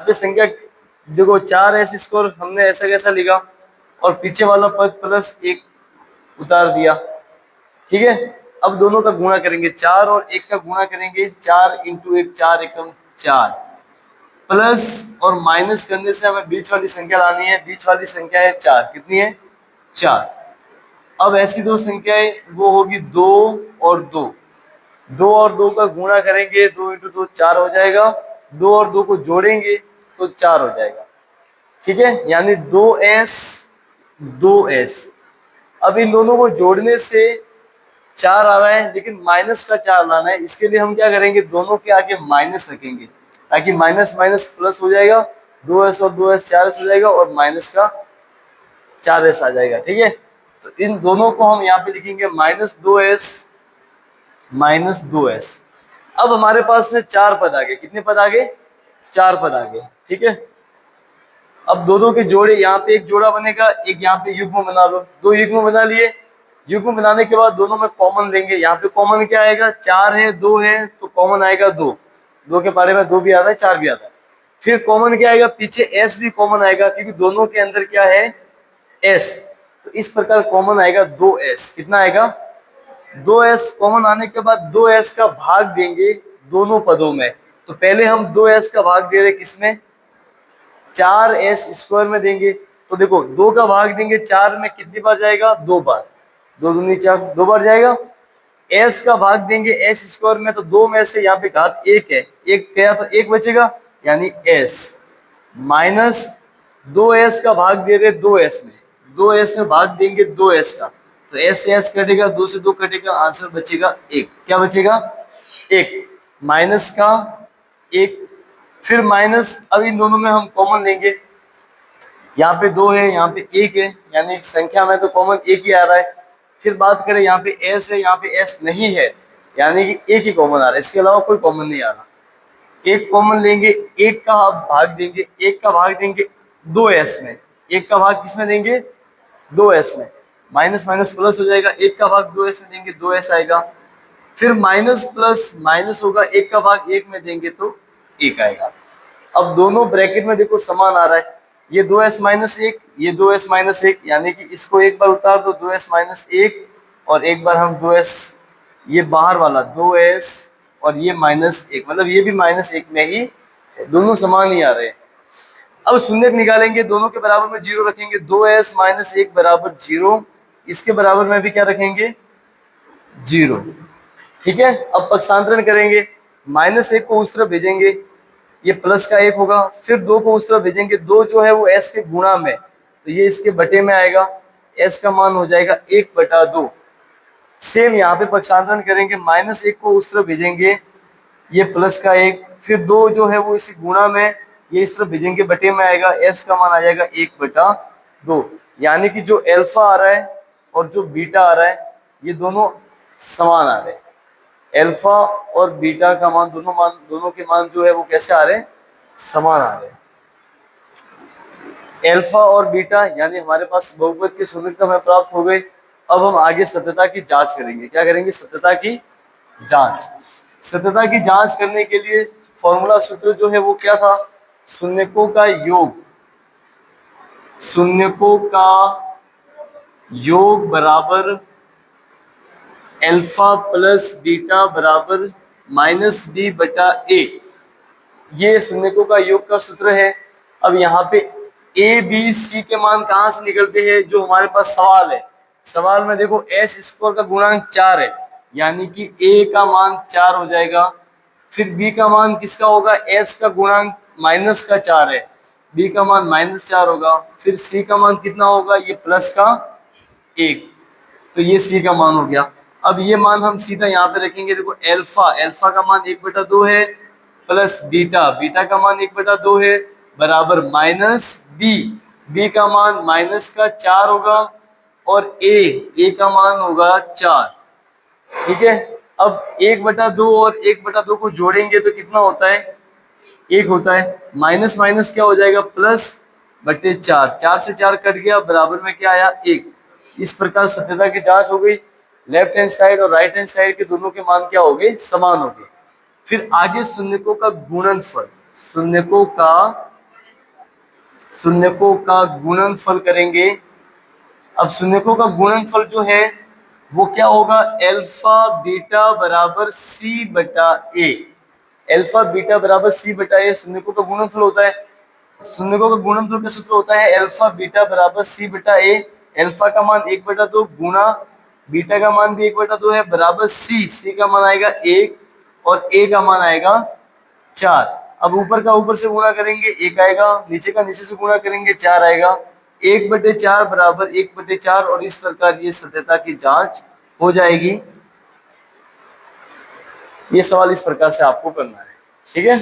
पे संख्या देखो 4s² हमने ऐसा कैसा लिखा और पीछे वाला पद +1 उतार दिया। ठीक है, अब दोनों का गुणा करेंगे, 4 और 1 का गुणा करेंगे, 4 × 1 4 एकम 4, प्लस और माइनस करने से हमें बीच वाली संख्या लानी है। बीच वाली संख्या है 4, कितनी है 4। अब ऐसी दो संख्याएं वो होगी 2 और 2, 2 और 2 का गुणा करेंगे, 2 × 2 4 हो जाएगा, 2 और 2 को जोड़ेंगे तो 4 हो जाएगा। ठीक है, यानी 2s 2s। अब इन दोनों को जोड़ने से 4 आ रहा है, लेकिन माइनस का 4 लाना है। इसके लिए हम क्या करेंगे, दोनों के आगे माइनस रखेंगे ताकि माइनस माइनस प्लस हो जाएगा, 2s और 2s 4s हो जाएगा और माइनस का 4s आ जाएगा। ठीक है, तो इन दोनों को हम यहाँ पे लिखेंगे -2s -2s। अब हमारे पास में 4 पद आ गए। कितने पद आ गए, 4 पद आ गए। ठीक है, अब दोनों के जोड़े, यहाँ पे एक जोड़ा बनेगा, एक यहाँ पे युग्म बना लो। 2 युग्म बना लिए। युग्म बनाने के बाद दोनों में कॉमन लेंगे। यहाँ पे कॉमन क्या आएगा, 4 है 2 है तो कॉमन आएगा 2, 2 के बारे में 2 भी आता है 4 भी आता है। फिर कॉमन क्या आएगा, पीछे s भी कॉमन आएगा क्योंकि दोनों के अंदर क्या है s, तो इस प्रकार कॉमन आएगा 2s। कितना आएगा, 2s। कॉमन आने के बाद 2s का भाग देंगे दोनों पदों में। तो पहले हम 2s का भाग दे रहे किसमें, 4s² में देंगे। तो देखो 2 का भाग देंगे 4 में, कितनी बार जाएगा, 2 बार, 2 दूनी 4, 2 बार जाएगा। s का भाग देंगे s² में, तो 2 में से यहाँ पे घात 1 है, 1 गया तो 1 बचेगा यानी s, माइनस 2s का भाग दे रहे 2s में, 2s में भाग देंगे 2s का, तो s से s कटेगा, 2 से 2 कटेगा, आंसर बचेगा 1। क्या बचेगा, 1, माइनस का 1। फिर माइनस, अब इन दोनों में हम कॉमन लेंगे। यहाँ पे 2 है, यहाँ पे 1 है, यानी संख्या में तो कॉमन 1 ही आ रहा है। फिर बात करें, यहाँ पे s है, यहाँ पे s नहीं है, यानी कि 1 ही कॉमन आ रहा है, इसके अलावा कोई कॉमन नहीं आ रहा। 1 कॉमन लेंगे, 1 का भाग देंगे, 1 का भाग देंगे 2s में, 1 का भाग किसमें देंगे, 2s में, माइनस माइनस प्लस हो जाएगा, 1 का भाग 2s में देंगे 2s आएगा। फिर माइनस प्लस माइनस होगा, 1 का भाग 1 में देंगे तो 1 आएगा। अब दोनों ब्रैकेट में देखो समान आ रहा है, ये 2s - 1, ये 2s - 1, यानी कि इसको एक बार उतार दो 2s - 1 और एक बार हम 2s, ये बाहर वाला 2s और ये -1, मतलब ये भी -1 में ही, दोनों समान ही आ रहे हैं। अब शून्य निकालेंगे, दोनों के बराबर में 0 रखेंगे, 2s - 1 बराबर 0, इसके बराबर में भी क्या रखेंगे, 0। ठीक है, अब पक्षांतरण करेंगे, -1 को उस तरफ भेजेंगे, ये प्लस का 1 होगा, फिर 2 को उस तरफ भेजेंगे, 2 जो है वो s के गुणा में, तो ये इसके बटे में आएगा, s का मान हो जाएगा 1/2। सेम यहाँ पे पक्षांतरण करेंगे, -1 को उस तरफ भेजेंगे, ये प्लस का 1, फिर 2 जो है वो इसी गुणा में, ये इस तरफ भेजेंगे, बटे में आएगा, s का मान आ जाएगा 1/2। यानी कि जो अल्फा आ रहा है और जो बीटा आ रहा है, ये दोनों समान आ रहे हैं। अल्फा और बीटा का मान, दोनों के मान जो है वो कैसे आ रहे हैं, समान आ रहे हैं। अल्फा और बीटा यानी हमारे पास बहुपद के समीकरण हमें प्राप्त हो गए। अब हम आगे सत्यता की जांच करेंगे। क्या करेंगे, सत्यता की जांच। सत्यता की जांच करने के लिए फॉर्मूला सूत्र जो है वो क्या था, शून्यकों का योग, शून्यकों का योग बराबर अल्फा प्लस बीटा बराबर -b/a, ये शून्यकों का योग का सूत्र है। अब यहाँ पे a b c के मान कहाँ से निकलते हैं, जो हमारे पास सवाल है, सवाल में देखो s² का गुणांक 4 है, यानी कि a का मान 4 हो जाएगा। फिर b का मान किसका होगा, s का गुणांक -4 है, b का मान -4 होगा। फिर c का मान कितना होगा, ये प्लस का 1, तो ये c का मान हो गया। अब ये मान हम सीधा यहाँ पे रखेंगे, देखो अल्फा का मान 1/2 है, प्लस बीटा का मान 1/2 है, बराबर -b का मान -4 होगा, और a का मान होगा 4। ठीक है, अब 1/2 और 1/2 को जोड़ेंगे तो कितना होता है, 1 होता है, माइनस माइनस क्या हो जाएगा, +/4, 4 से 4 कट गया, बराबर में क्या आया, 1। इस प्रकार सत्यता की जांच हो गई। लेफ्ट हैंड साइड और राइट हैंड साइड के दोनों के मान क्या हो गए, समान हो गए। फिर आगे शून्यकों का गुणनफल, शून्यकों का शून्यकों का गुणनफल करेंगे। अब शून्यकों का गुणनफल जो है वो क्या होगा, अल्फा बीटा बराबर सी बटा ए। अल्फा बीटा बराबर सी बटा ए शून्यकों का गुणनफल होता है। शून्यकों का गुणनफल का सूत्र होता है अल्फा बीटा बराबर सी बटा ए। अल्फा का मान 1/2 गुणा बीटा का मान भी 1/2 है बराबर सी का मान आएगा 1 और ए का मान आएगा 4। अब ऊपर का ऊपर से गुणा करेंगे 1 आएगा, नीचे का नीचे से गुणा करेंगे 4 आएगा। 1/4 बराबर 1/4 और इस प्रकार ये सत्यता की जांच हो जाएगी। ये सवाल इस प्रकार से आपको करना है, ठीक है।